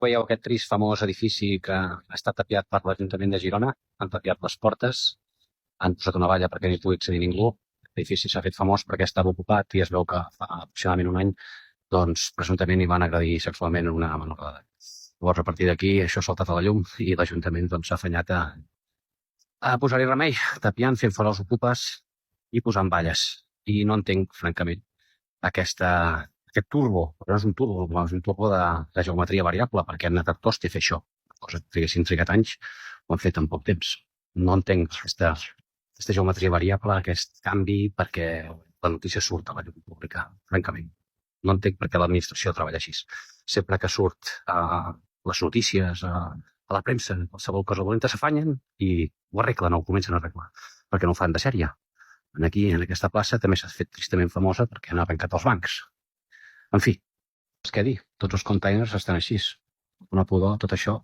Veieu aquest trist famós edifici que ha estat tapiat per l'Ajuntament de Girona, han tapiat les portes, han posat una valla perquè no hi pugui accedir ningú. L'edifici s'ha fet famós perquè estava ocupat i es veu que fa aproximadament un any, doncs, presumptament hi van agredir sexualment una menor d'edat. Llavors, a partir d'aquí, això ha saltat a la llum i l'Ajuntament s'ha afanyat a posar-hi remei, tapiant, fent fora els ocupes i posant valles. I no entenc, francament, aquest turbo, però no és un turbo, és un turbo de geometria variable, perquè han anat a cost i fer això. Cosa que haguessin trigat anys, ho han fet en poc temps. No entenc aquesta geometria variable, aquest canvi, perquè la notícia surt a la llum pública, francament. No entenc per què l'administració treballa així. Sempre que surt a les notícies, a la premsa, qualsevol cosa dolenta s'afanyen i ho arreglen o ho comencen a arreglar, perquè no ho fan de sèrie. Aquí, en aquesta plaça, també s'ha fet tristament famosa perquè han arrencat els bancs. En fi, què dir, tots els containers estan així. Una pudor, tot això,